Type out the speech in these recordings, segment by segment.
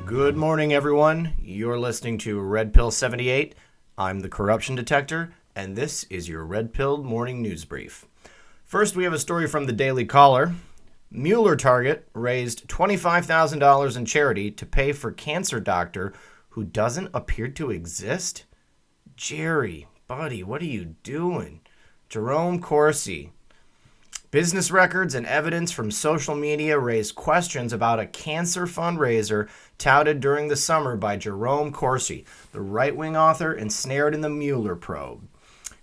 Good morning, everyone. You're listening to Red Pill 78. I'm the corruption detector, and this is your Red Pill morning news brief. First, we have a story from the Daily Caller. Mueller target raised $25,000 in charity to pay for cancer doctor who doesn't appear to exist? Jerry, buddy, what are you doing? Jerome Corsi. Business records and evidence from social media raised questions about a cancer fundraiser touted during the summer by Jerome Corsi, the right-wing author ensnared in the Mueller probe.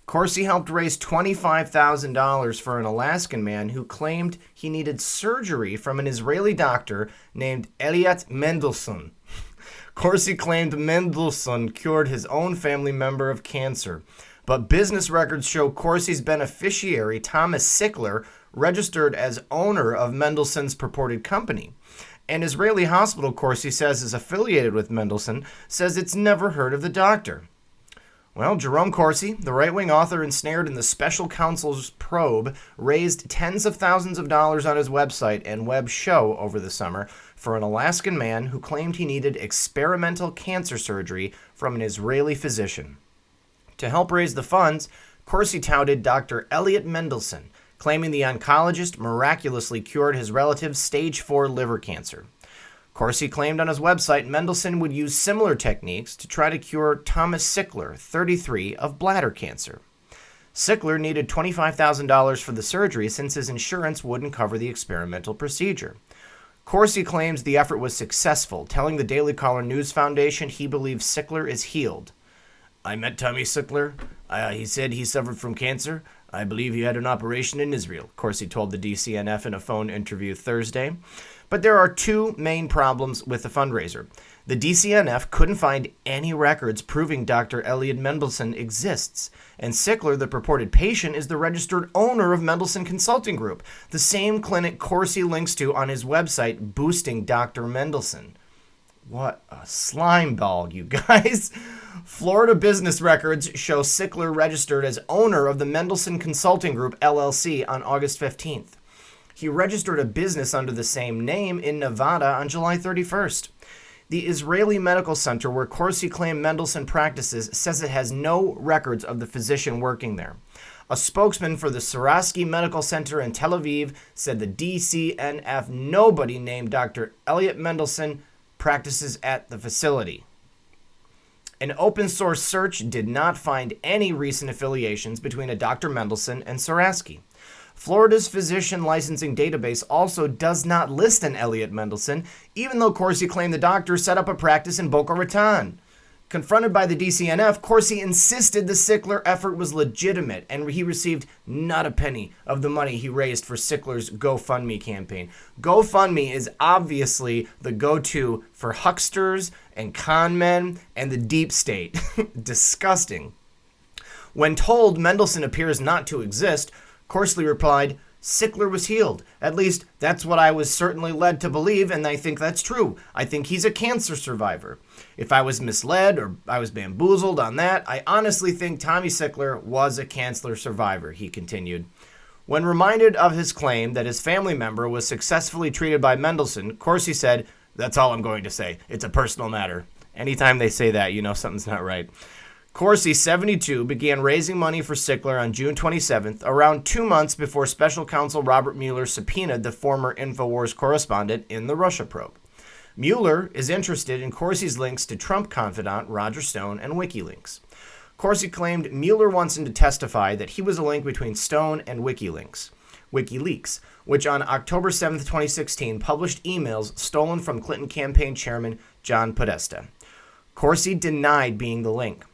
Corsi helped raise $25,000 for an Alaskan man who claimed he needed surgery from an Israeli doctor named Elliot Mendelssohn. Corsi claimed Mendelssohn cured his own family member of cancer, but business records show Corsi's beneficiary, Thomas Sickler, registered as owner of Mendelssohn's purported company. An Israeli hospital Corsi says is affiliated with Mendelssohn says it's never heard of the doctor. Well, Jerome Corsi, the right-wing author ensnared in the special counsel's probe, raised tens of thousands of dollars on his website and web show over the summer for an Alaskan man who claimed he needed experimental cancer surgery from an Israeli physician. To help raise the funds, Corsi touted Dr. Elliot Mendelssohn, claiming the oncologist miraculously cured his relative's stage 4 liver cancer. Corsi claimed on his website Mendelssohn would use similar techniques to try to cure Thomas Sickler, 33, of bladder cancer. Sickler needed $25,000 for the surgery since his insurance wouldn't cover the experimental procedure. Corsi claims the effort was successful, telling the Daily Caller News Foundation he believes Sickler is healed. I met Tommy Sickler. He said he suffered from cancer. I believe he had an operation in Israel, Corsi told the DCNF in a phone interview Thursday. But there are two main problems with the fundraiser. The DCNF couldn't find any records proving Dr. Elliot Mendelssohn exists, and Sickler, the purported patient, is the registered owner of Mendelssohn Consulting Group, the same clinic Corsi links to on his website boosting Dr. Mendelssohn. What a slime ball, you guys. Florida business records show Sickler registered as owner of the Mendelssohn Consulting Group, LLC, on August 15th. He registered a business under the same name in Nevada on July 31st. The Israeli medical center where Corsi claimed Mendelssohn practices says it has no records of the physician working there. A spokesman for the Sourasky Medical Center in Tel Aviv said the DCNF nobody named Dr. Elliot Mendelssohn practices at the facility. An open source search did not find any recent affiliations between a Dr. Mendelssohn and Sourasky. Florida's physician licensing database also does not list an Elliot Mendelssohn, even though Corsi claimed the doctor set up a practice in Boca Raton. Confronted by the DCNF, Corsi insisted the Sickler effort was legitimate, and he received not a penny of the money he raised for Sickler's GoFundMe campaign. GoFundMe is obviously the go-to for hucksters and con men and the deep state. Disgusting. When told Mendelssohn appears not to exist, Corsi replied, Sickler was healed. At least, that's what I was certainly led to believe, and I think that's true. I think he's a cancer survivor. If I was misled or I was bamboozled on that, I honestly think Tommy Sickler was a cancer survivor, he continued. When reminded of his claim that his family member was successfully treated by Mendelssohn, Corsi said, that's all I'm going to say. It's a personal matter. Anytime they say that, you know something's not right. Corsi, 72, began raising money for Sickler on June 27th, around 2 months before special counsel Robert Mueller subpoenaed the former InfoWars correspondent in the Russia probe. Mueller is interested in Corsi's links to Trump confidant Roger Stone and WikiLeaks. Corsi claimed Mueller wants him to testify that he was a link between Stone and WikiLeaks, which on October 7, 2016 published emails stolen from Clinton campaign chairman John Podesta. Corsi denied being the link.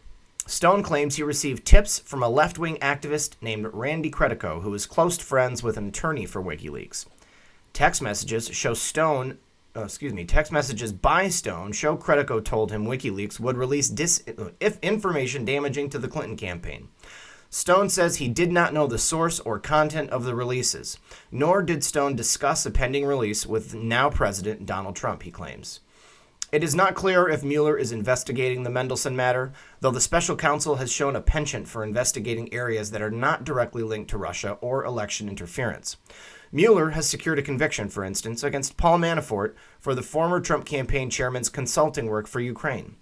Stone claims he received tips from a left-wing activist named Randy Credico, who is close friends with an attorney for WikiLeaks. Text messages by Stone show Credico told him WikiLeaks would release information damaging to the Clinton campaign. Stone says he did not know the source or content of the releases, nor did Stone discuss a pending release with now President Donald Trump, he claims. It is not clear if Mueller is investigating the Mendelsohn matter, though the special counsel has shown a penchant for investigating areas that are not directly linked to Russia or election interference. Mueller has secured a conviction, for instance, against Paul Manafort for the former Trump campaign chairman's consulting work for Ukraine.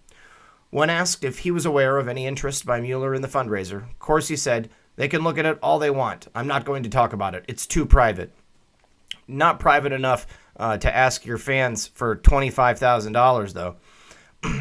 When asked if he was aware of any interest by Mueller in the fundraiser, Corsi said, "They can look at it all they want. I'm not going to talk about it. It's too private." Not private enough to ask your fans for $25,000, though.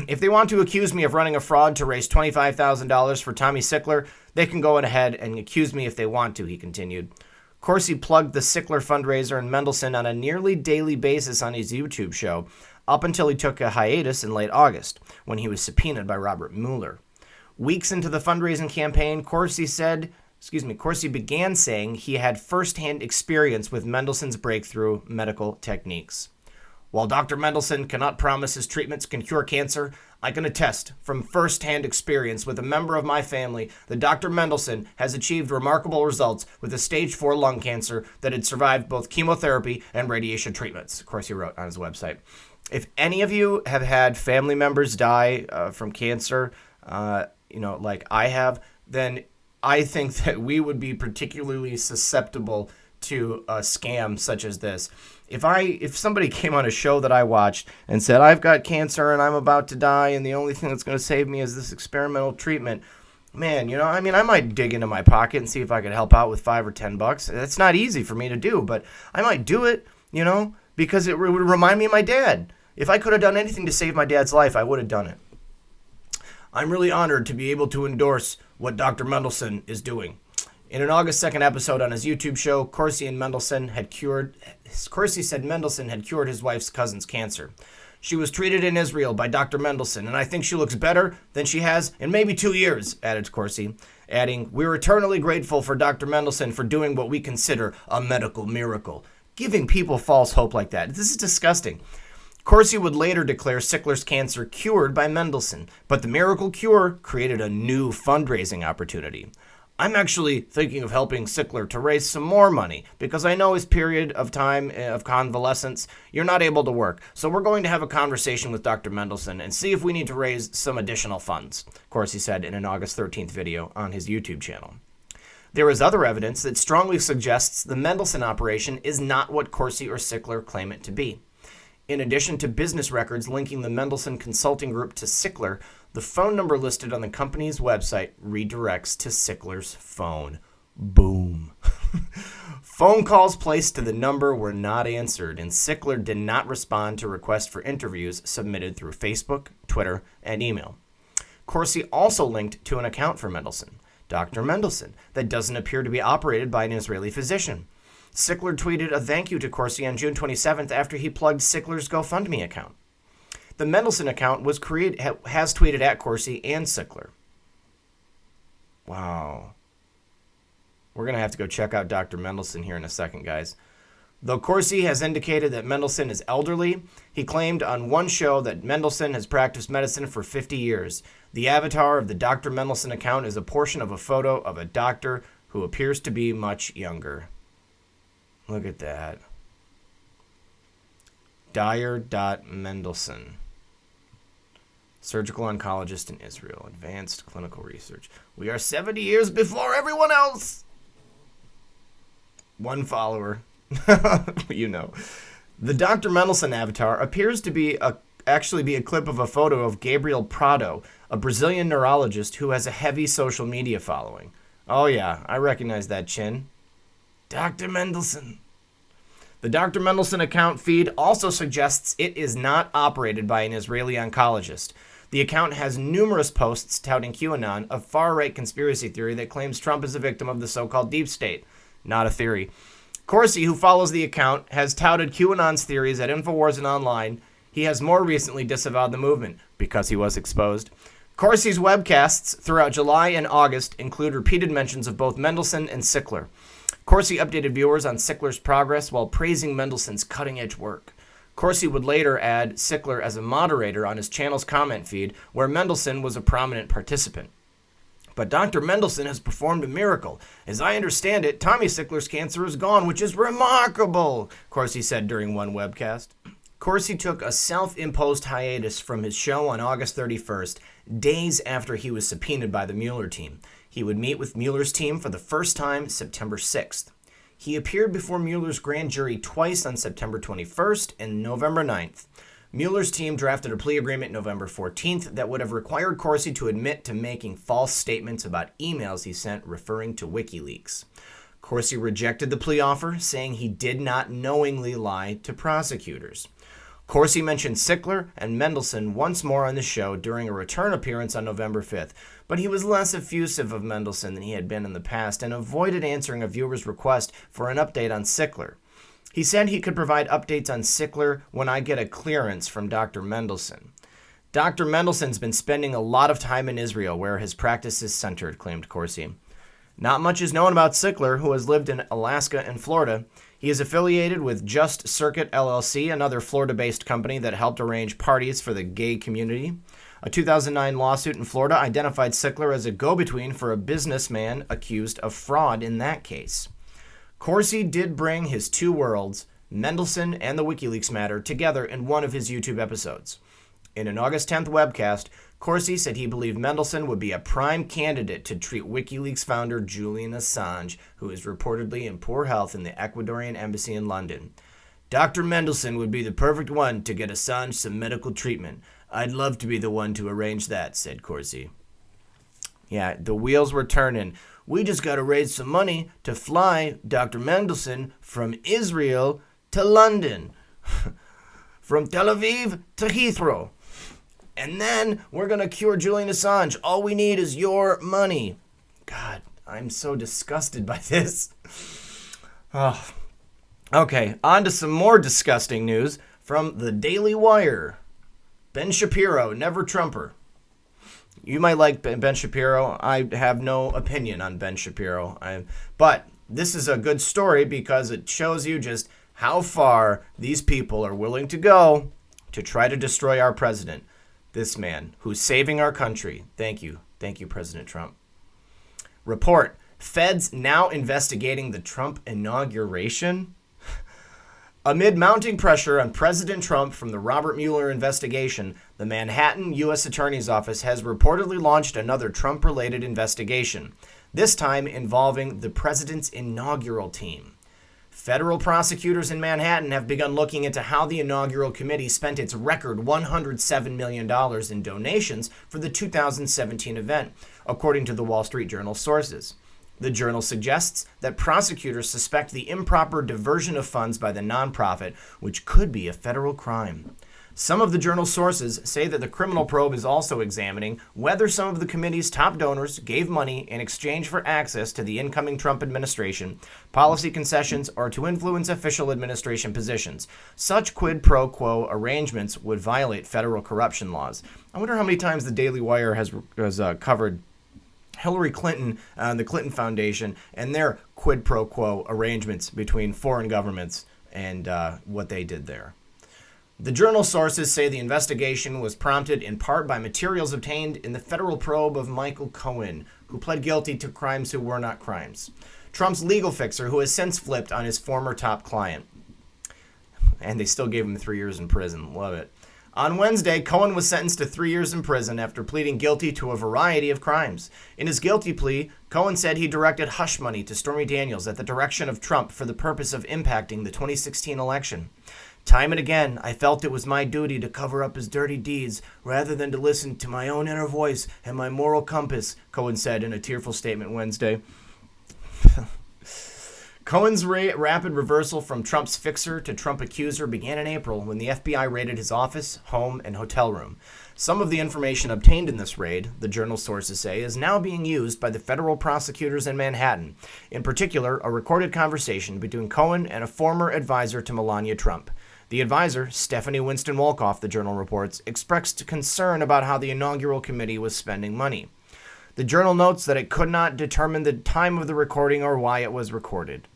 If they want to accuse me of running a fraud to raise $25,000 for Tommy Sickler, they can go ahead and accuse me if they want to, he continued. Corsi plugged the Sickler fundraiser and Mendelsohn on a nearly daily basis on his YouTube show, up until he took a hiatus in late August, when he was subpoenaed by Robert Mueller. Weeks into the fundraising campaign, Corsi began saying he had first-hand experience with Mendelsohn's breakthrough medical techniques. While Dr. Mendelsohn cannot promise his treatments can cure cancer, I can attest from first-hand experience with a member of my family that Dr. Mendelsohn has achieved remarkable results with a stage 4 lung cancer that had survived both chemotherapy and radiation treatments, Corsi wrote on his website. If any of you have had family members die from cancer, like I have, then I think that we would be particularly susceptible to a scam such as this. If somebody came on a show that I watched and said, I've got cancer and I'm about to die and the only thing that's going to save me is this experimental treatment, man, I might dig into my pocket and see if I could help out with $5 or $10. That's not easy for me to do, but I might do it, because it would remind me of my dad. If I could have done anything to save my dad's life, I would have done it. I'm really honored to be able to endorse what Dr. Mendelsohn is doing. In an August 2nd episode on his YouTube show, Corsi said Mendelsohn had cured his wife's cousin's cancer. She was treated in Israel by Dr. Mendelsohn, and I think she looks better than she has in maybe 2 years, added Corsi, adding, "We're eternally grateful for Dr. Mendelsohn for doing what we consider a medical miracle." Giving people false hope like that. This is disgusting. Corsi would later declare Sickler's cancer cured by Mendelsohn, but the miracle cure created a new fundraising opportunity. I'm actually thinking of helping Sickler to raise some more money because I know his period of time of convalescence, you're not able to work. So we're going to have a conversation with Dr. Mendelsohn and see if we need to raise some additional funds, Corsi said in an August 13th video on his YouTube channel. There is other evidence that strongly suggests the Mendelsohn operation is not what Corsi or Sickler claim it to be. In addition to business records linking the Mendelsohn Consulting Group to Sickler, the phone number listed on the company's website redirects to Sickler's phone. Boom. Phone calls placed to the number were not answered, and Sickler did not respond to requests for interviews submitted through Facebook, Twitter, and email. Corsi also linked to an account for Mendelsohn, Dr. Mendelsohn, that doesn't appear to be operated by an Israeli physician. Sickler tweeted a thank you to Corsi on June 27th after he plugged Sickler's GoFundMe account. The Mendelsohn account has tweeted at Corsi and Sickler. Wow. We're going to have to go check out Dr. Mendelsohn here in a second, guys. Though Corsi has indicated that Mendelsohn is elderly, he claimed on one show that Mendelsohn has practiced medicine for 50 years. The avatar of the Dr. Mendelsohn account is a portion of a photo of a doctor who appears to be much younger. Look at that. Dyer.Mendelsohn. Surgical oncologist in Israel. Advanced clinical research. We are 70 years before everyone else. One follower. The Dr. Mendelsohn avatar appears to be actually be a clip of a photo of Gabriel Prado, a Brazilian neurologist who has a heavy social media following. Oh yeah, I recognize that chin. Dr. Mendelsohn. The Dr. Mendelsohn account feed also suggests it is not operated by an Israeli oncologist. The account has numerous posts touting QAnon, a far-right conspiracy theory that claims Trump is a victim of the so-called deep state. Not a theory. Corsi, who follows the account, has touted QAnon's theories at InfoWars and online. He has more recently disavowed the movement because he was exposed. Corsi's webcasts throughout July and August include repeated mentions of both Mendelsohn and Sickler. Corsi updated viewers on Sickler's progress while praising Mendelsohn's cutting-edge work. Corsi would later add Sickler as a moderator on his channel's comment feed, where Mendelsohn was a prominent participant. But Dr. Mendelsohn has performed a miracle. As I understand it, Tommy Sickler's cancer is gone, which is remarkable, Corsi said during one webcast. Corsi took a self-imposed hiatus from his show on August 31st, days after he was subpoenaed by the Mueller team. He would meet with Mueller's team for the first time September 6th. He appeared before Mueller's grand jury twice on September 21st and November 9th. Mueller's team drafted a plea agreement November 14th that would have required Corsi to admit to making false statements about emails he sent referring to WikiLeaks. Corsi rejected the plea offer, saying he did not knowingly lie to prosecutors. Corsi mentioned Sickler and Mendelsohn once more on the show during a return appearance on November 5th, but he was less effusive of Mendelsohn than he had been in the past and avoided answering a viewer's request for an update on Sickler. He said he could provide updates on Sickler when I get a clearance from Dr. Mendelsohn. Dr. Mendelsohn's been spending a lot of time in Israel, where his practice is centered, claimed Corsi. Not much is known about Sickler, who has lived in Alaska and Florida. He is affiliated with Just Circuit LLC, another Florida-based company that helped arrange parties for the gay community. A 2009 lawsuit in Florida identified Sickler as a go-between for a businessman accused of fraud in that case. Corsi did bring his two worlds, Mendelsohn and the WikiLeaks matter, together in one of his YouTube episodes. In an August 10th webcast, Corsi said he believed Mendelsohn would be a prime candidate to treat WikiLeaks founder Julian Assange, who is reportedly in poor health in the Ecuadorian embassy in London. Dr. Mendelsohn would be the perfect one to get Assange some medical treatment. I'd love to be the one to arrange that, said Corsi. Yeah, the wheels were turning. We just got to raise some money to fly Dr. Mendelsohn from Israel to London, from Tel Aviv to Heathrow. And then we're going to cure Julian Assange. All we need is your money. God, I'm so disgusted by this. Oh. Okay, on to some more disgusting news from the Daily Wire. Ben Shapiro, never Trumper. You might like Ben Shapiro. I have no opinion on Ben Shapiro. But this is a good story because it shows you just how far these people are willing to go to try to destroy our president. This man who's saving our country. Thank you. Thank you, President Trump. Report. Feds now investigating the Trump inauguration. Amid mounting pressure on President Trump from the Robert Mueller investigation, the Manhattan U.S. Attorney's Office has reportedly launched another Trump-related investigation, this time involving the president's inaugural team. Federal prosecutors in Manhattan have begun looking into how the inaugural committee spent its record $107 million in donations for the 2017 event, according to the Wall Street Journal sources. The Journal suggests that prosecutors suspect the improper diversion of funds by the nonprofit, which could be a federal crime. Some of the Journal's sources say that the criminal probe is also examining whether some of the committee's top donors gave money in exchange for access to the incoming Trump administration, policy concessions, or to influence official administration positions. Such quid pro quo arrangements would violate federal corruption laws. I wonder how many times the Daily Wire has covered Hillary Clinton and the Clinton Foundation and their quid pro quo arrangements between foreign governments and what they did there. The Journal sources say the investigation was prompted in part by materials obtained in the federal probe of Michael Cohen, who pled guilty to crimes who were not crimes. Trump's legal fixer, who has since flipped on his former top client. And they still gave him 3 years in prison. Love it. On Wednesday, Cohen was sentenced to 3 years in prison after pleading guilty to a variety of crimes. In his guilty plea, Cohen said he directed hush money to Stormy Daniels at the direction of Trump for the purpose of impacting the 2016 election. Time and again, I felt it was my duty to cover up his dirty deeds rather than to listen to my own inner voice and my moral compass, Cohen said in a tearful statement Wednesday. Cohen's rapid reversal from Trump's fixer to Trump accuser began in April when the FBI raided his office, home, and hotel room. Some of the information obtained in this raid, the Journal sources say, is now being used by the federal prosecutors in Manhattan. In particular, a recorded conversation between Cohen and a former advisor to Melania Trump. The advisor, Stephanie Winston Wolkoff, the Journal reports, expressed concern about how the inaugural committee was spending money. The Journal notes that it could not determine the time of the recording or why it was recorded.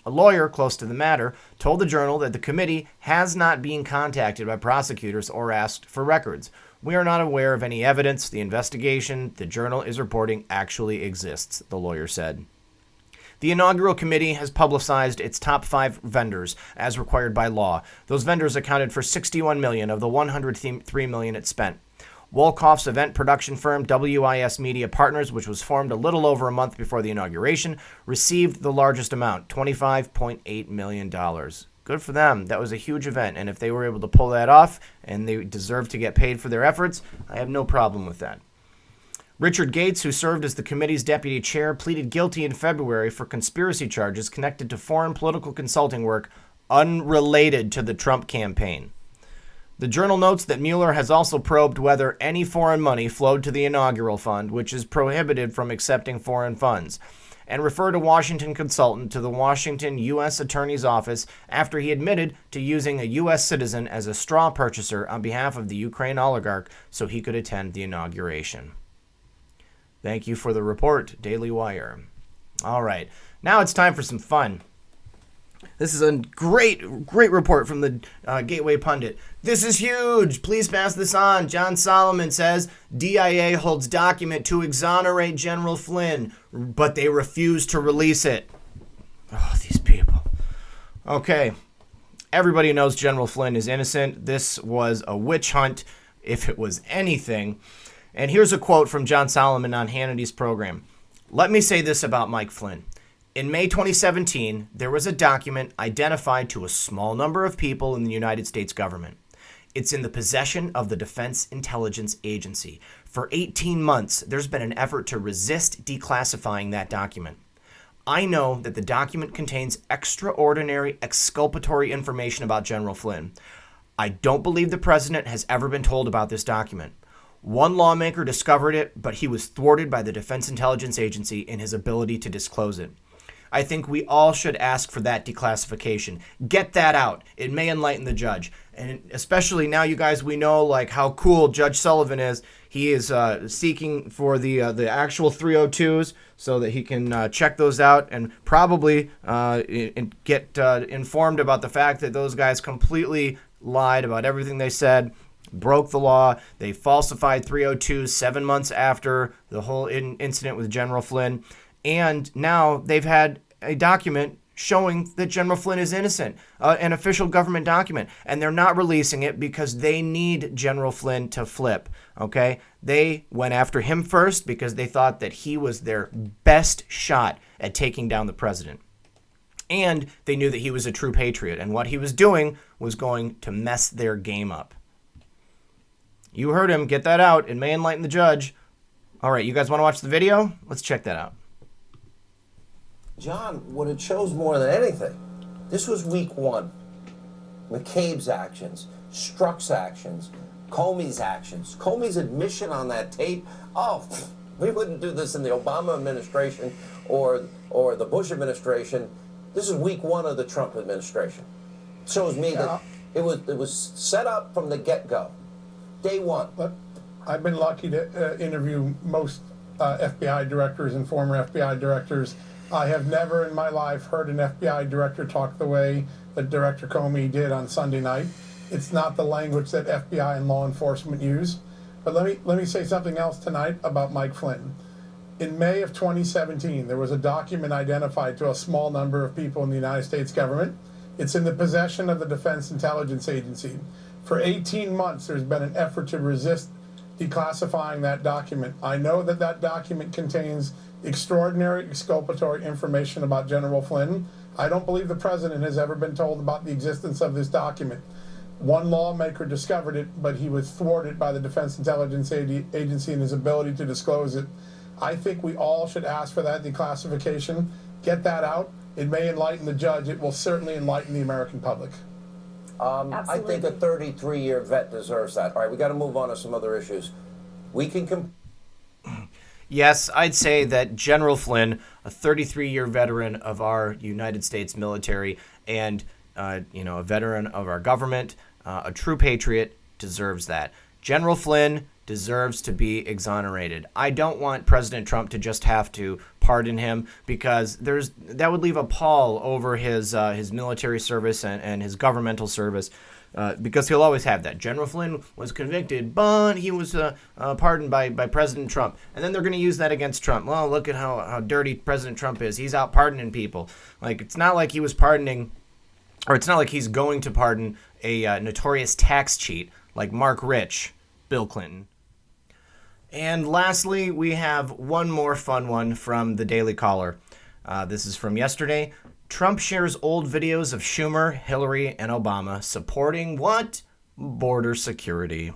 A lawyer close to the matter told the Journal that the committee has not been contacted by prosecutors or asked for records. We are not aware of any evidence the investigation the Journal is reporting actually exists, the lawyer said. The inaugural committee has publicized its top 5 vendors as required by law. Those vendors accounted for $61 million of the $103 million it spent. Wolkoff's event production firm, WIS Media Partners, which was formed a little over a month before the inauguration, received the largest amount, $25.8 million. Good for them. That was a huge event, and if they were able to pull that off and they deserve to get paid for their efforts, I have no problem with that. Richard Gates, who served as the committee's deputy chair, pleaded guilty in February for conspiracy charges connected to foreign political consulting work unrelated to the Trump campaign. The Journal notes that Mueller has also probed whether any foreign money flowed to the inaugural fund, which is prohibited from accepting foreign funds, and referred a Washington consultant to the Washington U.S. Attorney's Office after he admitted to using a U.S. citizen as a straw purchaser on behalf of the Ukraine oligarch so he could attend the inauguration. Thank you for the report, Daily Wire. All right, now it's time for some fun. This is a great report from the Gateway Pundit. This is huge. Please pass this on. John Solomon says DIA holds document to exonerate General Flynn, but they refuse to release it. Oh, these people. Okay. Everybody knows General Flynn is innocent. This was a witch hunt, if it was anything. And here's a quote from John Solomon on Hannity's program. Let me say this about Mike Flynn. In May 2017, there was a document identified to a small number of people in the United States government. It's in the possession of the Defense Intelligence Agency. For 18 months, there's been an effort to resist declassifying that document. I know that the document contains extraordinary exculpatory information about General Flynn. I don't believe the president has ever been told about this document. One lawmaker discovered it, but he was thwarted by the Defense Intelligence Agency in his ability to disclose it. I think we all should ask for that declassification. Get that out. It may enlighten the judge. And especially now, you guys, we know like how cool Judge Sullivan is. He is seeking for the actual 302s so that he can check those out and probably get informed about the fact that those guys completely lied about everything they said, broke the law. They falsified 302s 7 months after the whole incident with General Flynn. And now they've had a document showing that General Flynn is innocent, an official government document. And they're not releasing it because they need General Flynn to flip, okay? They went after him first because they thought that he was their best shot at taking down the president. And they knew that he was a true patriot. And what he was doing was going to mess their game up. You heard him. Get that out. It may enlighten the judge. All right, you guys want to watch the video? Let's check that out. John, what it shows more than anything, this was week one. McCabe's actions, Strzok's actions, Comey's actions. Comey's admission on that tape, oh, we wouldn't do this in the Obama administration or the Bush administration. This is week one of the Trump administration. Shows me that it was set up from the get-go, day one. But I've been lucky to interview most FBI directors and former FBI directors. I have never in my life heard an FBI director talk the way that Director Comey did on Sunday night. It's not the language that FBI and law enforcement use. But let me say something else tonight about Mike Flynn. In May of 2017, there was a document identified to a small number of people in the United States government. It's in the possession of the Defense Intelligence Agency. For 18 months, there's been an effort to resist declassifying that document. I know that that document contains extraordinary exculpatory information about General Flynn. I don't believe the president has ever been told about the existence of this document. One lawmaker discovered it, but he was thwarted by the Defense Intelligence Agency in his ability to disclose it. I think we all should ask for that declassification. Get that out. It may enlighten the judge. It will certainly enlighten the American public. I think a 33-year vet deserves that. All right, we got to move on to some other issues. We can Yes, I'd say that General Flynn, a 33-year veteran of our United States military and, a veteran of our government, a true patriot, deserves that. General Flynn deserves to be exonerated. I don't want President Trump to just have to pardon him because that would leave a pall over his military service and his governmental service. because he'll always have that. General Flynn was convicted, but he was pardoned by President Trump. And then they're going to use that against Trump. Well, look at how dirty President Trump is. He's out pardoning people. Like, it's not like he was pardoning, or it's not like he's going to pardon a notorious tax cheat like Mark Rich, Bill Clinton. And lastly, we have one more fun one from the Daily Caller. This is from yesterday. Trump shares old videos of Schumer, Hillary, and Obama supporting what? Border security.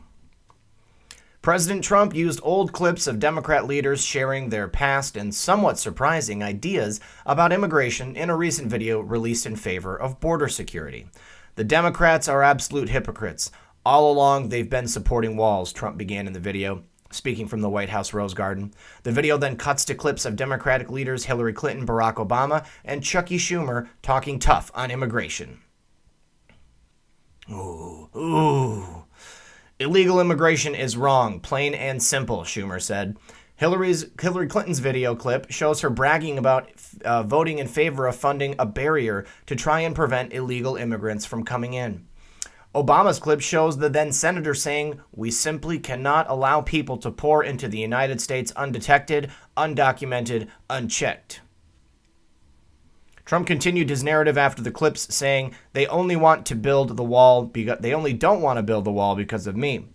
President Trump used old clips of Democrat leaders sharing their past and somewhat surprising ideas about immigration in a recent video released in favor of border security. The Democrats are absolute hypocrites. All along, they've been supporting walls, Trump began in the video, speaking from the White House Rose Garden. The video then cuts to clips of Democratic leaders Hillary Clinton, Barack Obama, and Chucky Schumer talking tough on immigration. Ooh. Illegal immigration is wrong, plain and simple, Schumer said. Hillary Clinton's video clip shows her bragging about voting in favor of funding a barrier to try and prevent illegal immigrants from coming in. Obama's clip shows the then senator saying, "We simply cannot allow people to pour into the United States undetected, undocumented, unchecked." Trump continued his narrative after the clips, saying, they only don't want to build the wall because of me.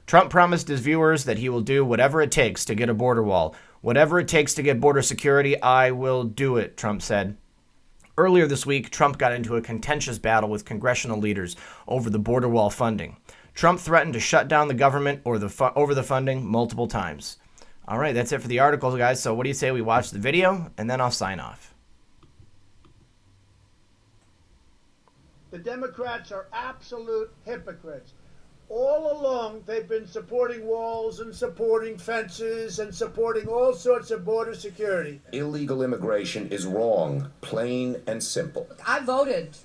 Trump promised his viewers that he will do whatever it takes to get a border wall. Whatever it takes to get border security, I will do it, Trump said. Earlier this week, Trump got into a contentious battle with congressional leaders over the border wall funding. Trump threatened to shut down the government over the funding multiple times. All right, that's it for the article, guys. So what do you say we watch the video, and then I'll sign off. The Democrats are absolute hypocrites. All along, they've been supporting walls and supporting fences and supporting all sorts of border security. Illegal immigration is wrong, plain and simple. I voted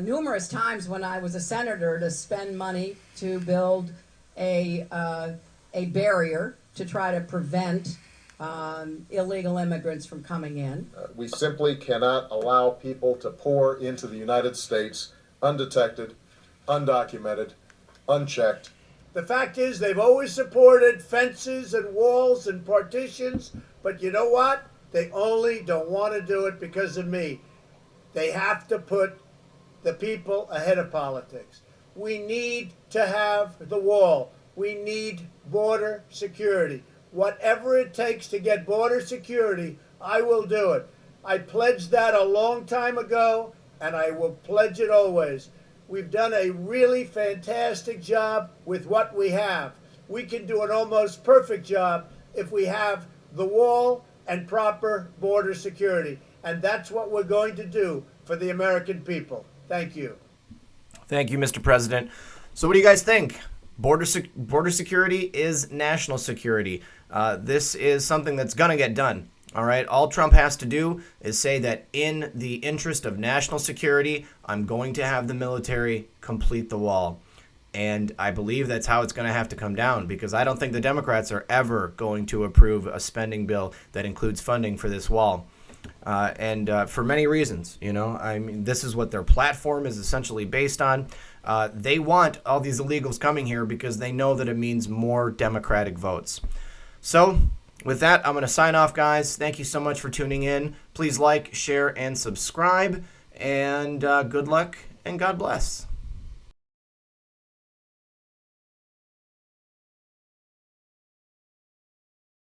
numerous times when I was a senator to spend money to build a barrier to try to prevent illegal immigrants from coming in. We simply cannot allow people to pour into the United States undetected, undocumented, unchecked. The fact is, they've always supported fences and walls and partitions, but you know what? They only don't want to do it because of me. They have to put the people ahead of politics. We need to have the wall. We need border security. Whatever it takes to get border security, I will do it. I pledged that a long time ago, and I will pledge it always. We've done a really fantastic job with what we have. We can do an almost perfect job if we have the wall and proper border security. And that's what we're going to do for the American people. Thank you. Thank you, Mr. President. So what do you guys think? Border security is national security. This is something that's going to get done. All right. All Trump has to do is say that in the interest of national security, I'm going to have the military complete the wall. And I believe that's how it's going to have to come down, because I don't think the Democrats are ever going to approve a spending bill that includes funding for this wall. And for many reasons, I mean, this is what their platform is essentially based on. They want all these illegals coming here because they know that it means more Democratic votes. So with that, I'm going to sign off, guys. Thank you so much for tuning in. Please like, share, and subscribe. And good luck and God bless.